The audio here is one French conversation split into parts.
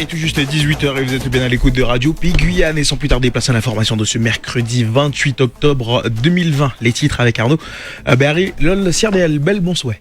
est tout juste 18h et vous êtes bien à l'écoute de Radio Pays Guyane. Et sans plus tarder, place à l'information de ce mercredi 28 octobre 2020. Les titres avec Arnaud Berry, Lol, Sirdel, bel bon souhait.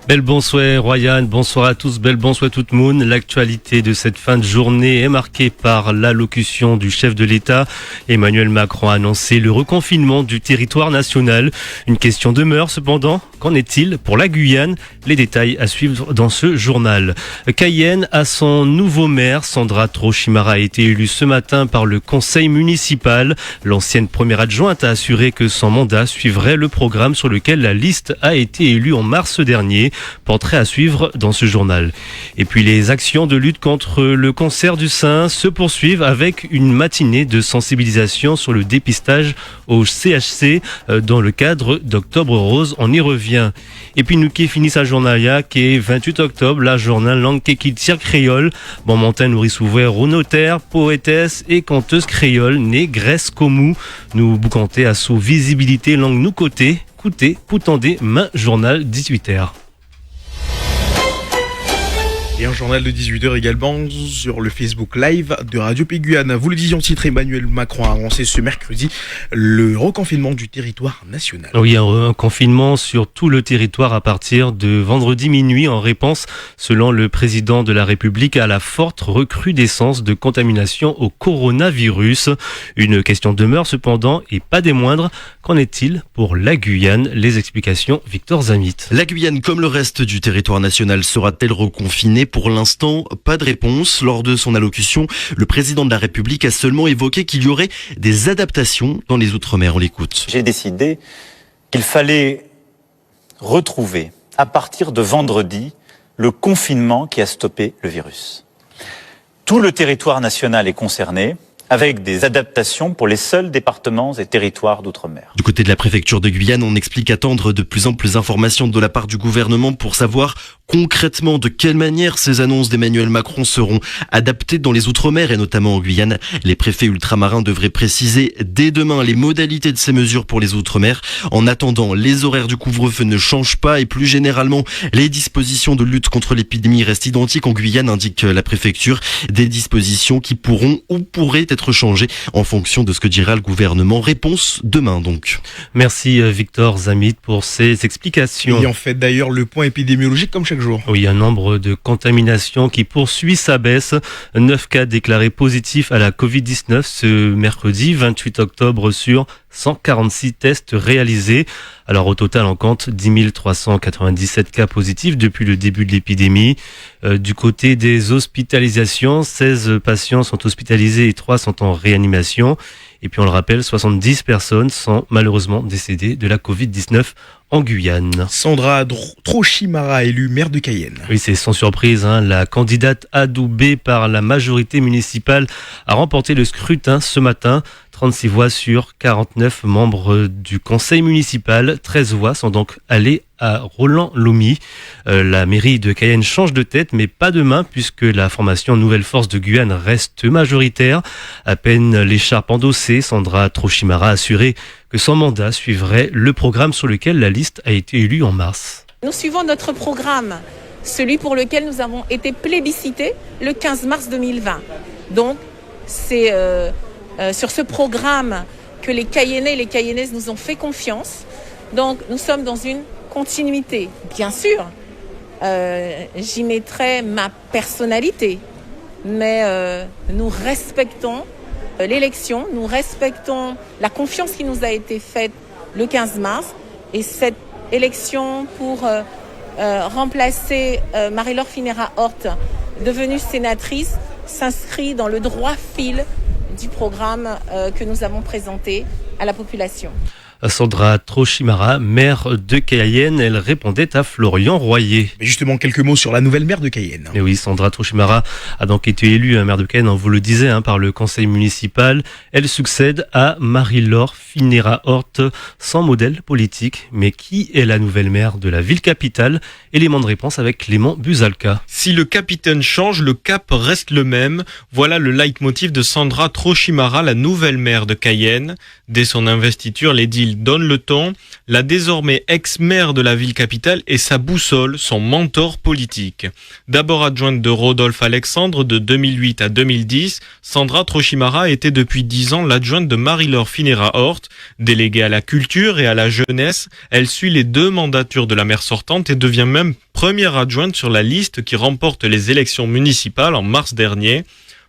Bel bonsoir Royan, bonsoir à tous, bel bonsoir tout le monde. L'actualité de cette fin de journée est marquée par l'allocution du chef de l'État. Emmanuel Macron a annoncé le reconfinement du territoire national. Une question demeure cependant, qu'en est-il pour la Guyane? Les détails à suivre dans ce journal. Cayenne a son nouveau maire, Sandra Trochimara a été élue ce matin par le conseil municipal. L'ancienne première adjointe a assuré que son mandat suivrait le programme sur lequel la liste a été élue en mars dernier. Portrait à suivre dans ce journal. Et puis les actions de lutte contre le cancer du sein se poursuivent avec une matinée de sensibilisation sur le dépistage au CHC dans le cadre d'Octobre Rose. On y revient. Et puis nous qui finissons sa journée qui est 28 octobre, la journée langue qui tire créole. Bon montagne nourrice ouvert au notaire, poétesse et conteuse créole née Grèce Comou. Nous boucanter à sous visibilité langue nous côté. Écoutez, poutandé, main journal 18h. Et un journal de 18h également sur le Facebook Live de Radio Pays Guyane. Vous le disiez en titre, Emmanuel Macron a annoncé ce mercredi le reconfinement du territoire national. Oui, un confinement sur tout le territoire à partir de vendredi minuit en réponse, selon le président de la République, à la forte recrudescence de contamination au coronavirus. Une question demeure cependant et pas des moindres. Qu'en est-il pour la Guyane? Les explications, Victor Zamit. La Guyane, comme le reste du territoire national, sera-t-elle reconfinée? Pour l'instant, pas de réponse. Lors de son allocution, le président de la République a seulement évoqué qu'il y aurait des adaptations dans les Outre-mer. On l'écoute. J'ai décidé qu'il fallait retrouver, à partir de vendredi, le confinement qui a stoppé le virus. Tout le territoire national est concerné, avec des adaptations pour les seuls départements et territoires d'outre-mer. Du côté de la préfecture de Guyane, on explique attendre de plus en plus d'informations de la part du gouvernement pour savoir concrètement de quelle manière ces annonces d'Emmanuel Macron seront adaptées dans les Outre-mer et notamment en Guyane. Les préfets ultramarins devraient préciser dès demain les modalités de ces mesures pour les Outre-mer. En attendant, les horaires du couvre-feu ne changent pas et plus généralement, les dispositions de lutte contre l'épidémie restent identiques en Guyane, indique la préfecture. Des dispositions qui pourront ou pourraient être changées en fonction de ce que dira le gouvernement. Réponse demain donc. Merci Victor Zamit pour ces explications. Et en fait d'ailleurs le point épidémiologique comme chaque jour. Oui, un nombre de contaminations qui poursuit sa baisse. 9 cas déclarés positifs à la Covid-19 ce mercredi 28 octobre sur 146 tests réalisés. Alors au total, on compte 10 397 cas positifs depuis le début de l'épidémie. Du côté des hospitalisations, 16 patients sont hospitalisés et 3 sont en réanimation. Et puis on le rappelle, 70 personnes sont malheureusement décédées de la Covid-19 en Guyane. Sandra Trochimara, élue maire de Cayenne. Oui, c'est sans surprise. La candidate adoubée par la majorité municipale a remporté le scrutin ce matin. 36 voix sur 49 membres du conseil municipal. 13 voix sont donc allées à Roland Lomy. La mairie de Cayenne change de tête, mais pas de main, puisque la formation Nouvelle Force de Guyane reste majoritaire. À peine l'écharpe endossée, Sandra Trochimara a assuré que son mandat suivrait le programme sur lequel la liste a été élue en mars. Nous suivons notre programme, celui pour lequel nous avons été plébiscités le 15 mars 2020. Donc, c'est sur ce programme que les Cayennais et les Cayennaises nous ont fait confiance. Donc, nous sommes dans une continuité. Bien sûr, j'y mettrai ma personnalité, mais nous respectons l'élection, nous respectons la confiance qui nous a été faite le 15 mars et cette élection pour remplacer Marie-Laure Finera-Horth, devenue sénatrice, s'inscrit dans le droit fil du programme que nous avons présenté à la population. Sandra Trochimara, maire de Cayenne, elle répondait à Florian Royer. Mais justement, quelques mots sur la nouvelle maire de Cayenne. Et oui, Sandra Trochimara a donc été élue maire de Cayenne, on vous le disait, par le conseil municipal. Elle succède à Marie-Laure Finera-Horth, sans modèle politique. Mais qui est la nouvelle maire de la ville capitale? Élément de réponse avec Clément Buzalka. Si le capitaine change, le cap reste le même. Voilà le leitmotiv de Sandra Trochimara, la nouvelle maire de Cayenne. Dès son investiture, l'édile donne le ton. La désormais ex-maire de la ville-capitale est sa boussole, son mentor politique. D'abord adjointe de Rodolphe Alexandre de 2008 à 2010, Sandra Trochimara était depuis 10 ans l'adjointe de Marie-Laure Finera-Hort. Déléguée à la culture et à la jeunesse, elle suit les 2 mandatures de la maire sortante et devient même première adjointe sur la liste qui remporte les élections municipales en mars dernier.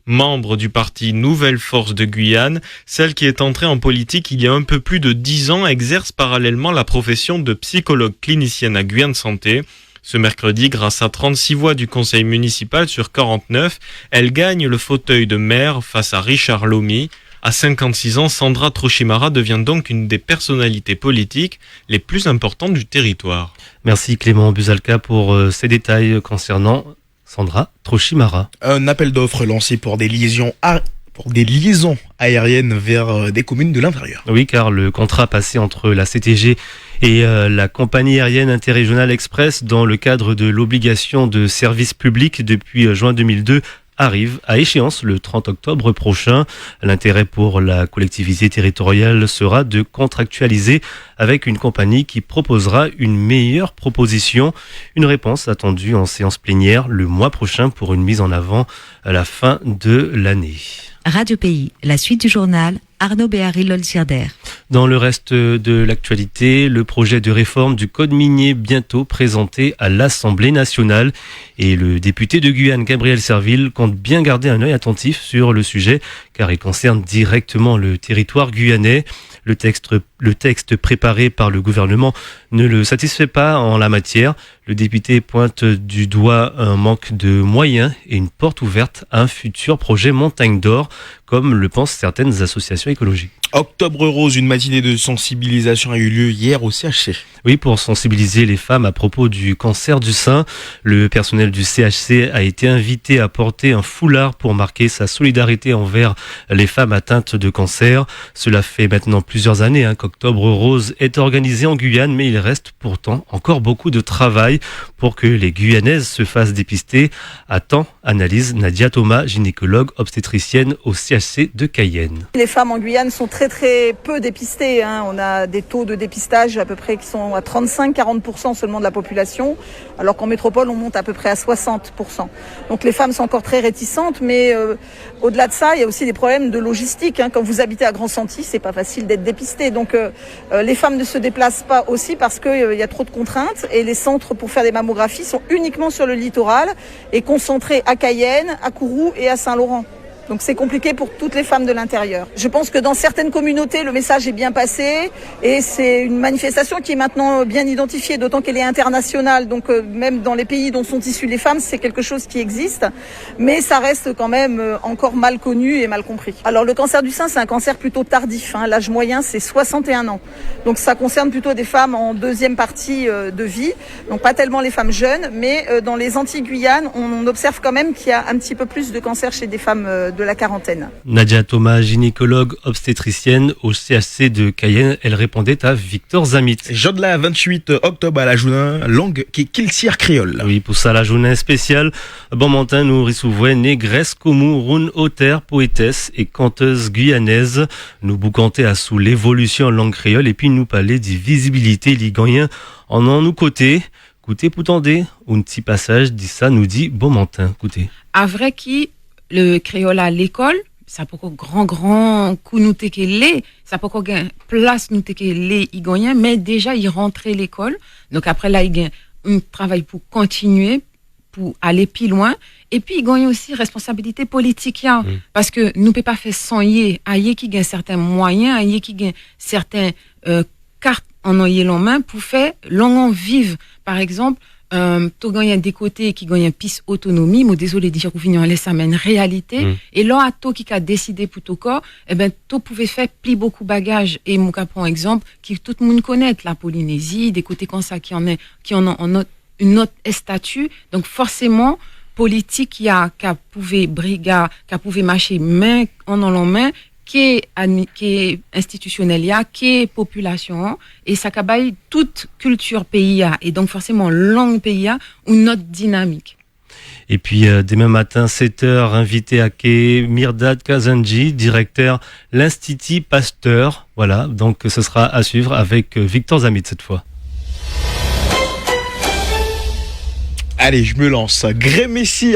Membre du parti Nouvelle Force de Guyane, celle qui est entrée en politique il y a un peu plus de 10 ans exerce parallèlement la profession de psychologue clinicienne à Guyane Santé. Ce mercredi, grâce à 36 voix du conseil municipal sur 49, elle gagne le fauteuil de maire face à Richard Lomy. À 56 ans, Sandra Trochimara devient donc une des personnalités politiques les plus importantes du territoire. Merci Clément Buzalka pour ces détails concernant Sandra Trochimara. Un appel d'offres lancé pour des liaisons aériennes vers des communes de l'intérieur. Oui, car le contrat passé entre la CTG et la compagnie aérienne interrégionale Express dans le cadre de l'obligation de service public depuis juin 2002 arrive à échéance le 30 octobre prochain. L'intérêt pour la collectivité territoriale sera de contractualiser avec une compagnie qui proposera une meilleure proposition. Une réponse attendue en séance plénière le mois prochain pour une mise en avant à la fin de l'année. Radio Pays, la suite du journal, Arnaud Béhari-Lolsirder. Dans le reste de l'actualité, le projet de réforme du code minier bientôt présenté à l'Assemblée nationale. Et le député de Guyane, Gabriel Serville, compte bien garder un œil attentif sur le sujet, car il concerne directement le territoire guyanais. Le texte préparé par le gouvernement ne le satisfait pas en la matière. Le député pointe du doigt un manque de moyens et une porte ouverte à un futur projet Montagne d'Or, comme le pensent certaines associations écologiques. Octobre Rose, une matinée de sensibilisation a eu lieu hier au CHC. Oui, pour sensibiliser les femmes à propos du cancer du sein, le personnel du CHC a été invité à porter un foulard pour marquer sa solidarité envers les femmes atteintes de cancer. Cela fait maintenant plusieurs années qu'Octobre Rose est organisé en Guyane, mais il reste pourtant encore beaucoup de travail pour que les Guyanaises se fassent dépister à temps, analyse Nadia Thomas, gynécologue obstétricienne au CHC de Cayenne. Les femmes en Guyane sont très peu dépistées. On a des taux de dépistage à peu près qui sont à 35-40% seulement de la population, alors qu'en métropole on monte à peu près à 60%. Donc les femmes sont encore très réticentes, mais au-delà de ça, il y a aussi des problèmes de logistique. Quand vous habitez à Grand Santi, c'est pas facile d'être dépisté. Donc les femmes ne se déplacent pas aussi parce qu'il y a trop de contraintes, et les centres pour faire des mammographies sont uniquement sur le littoral et concentrés à Cayenne, à Kourou et à Saint-Laurent. Donc c'est compliqué pour toutes les femmes de l'intérieur. Je pense que dans certaines communautés, le message est bien passé et c'est une manifestation qui est maintenant bien identifiée, d'autant qu'elle est internationale. Donc même dans les pays dont sont issues les femmes, c'est quelque chose qui existe. Mais ça reste quand même encore mal connu et mal compris. Alors le cancer du sein, c'est un cancer plutôt tardif. L'âge moyen, c'est 61 ans. Donc ça concerne plutôt des femmes en deuxième partie de vie. Donc pas tellement les femmes jeunes, mais dans les Antilles-Guyane, on observe quand même qu'il y a un petit peu plus de cancer chez des femmes de la quarantaine. Nadia Thomas, gynécologue obstétricienne au CHC de Cayenne, elle répondait à Victor Zamit. Jodla, 28 octobre à la journée, langue qui kiltire créole. Oui, pour ça, la journée spéciale. Bon matin, nous recevons négresse commun, roune auteur, poétesse et conteuse guyanaise. Nous boucanter à sous l'évolution en langue créole et puis nous parler de visibilité ligoyen en nous côté. Écoutez, pour tendre, un petit passage dit ça, nous dit bon matin, écoutez. À vrai qui le créole à l'école, ça peut qu'on grand coup nous tékelé, ça peut qu'on gagne place nous tékelé igoyen, mais déjà il rentrait l'école. Donc après là il gagne un travail pour continuer, pour aller plus loin, et puis il gagne aussi responsabilité politique parce que nous peut pas faire sans y qui gagne certains moyens, y qui gagne certains cartes en ayant en main pour faire l'on vive. Par exemple, tu gagnes des côtés qui gagnent piste autonomie, mais désolé dire que vous laisse amène réalité. Et là, à toi qui a décidé pour ton corps, tu pouvais faire pli beaucoup bagages. Et mon cas, par exemple, qui tout le monde connaît, la Polynésie, des côtés comme ça qui en ont une autre statut. Donc, forcément, politique qui pouvait marcher main en main, qui est institutionnel, qui est population, et ça cabaye toute culture pays, et donc forcément langue pays, une autre dynamique. Et puis demain matin 7h, invité à quai Mirdad Kazanji, directeur l'Institut Pasteur. Voilà, donc ce sera à suivre avec Victor Zamit cette fois. Allez, je me lance. Gré Messi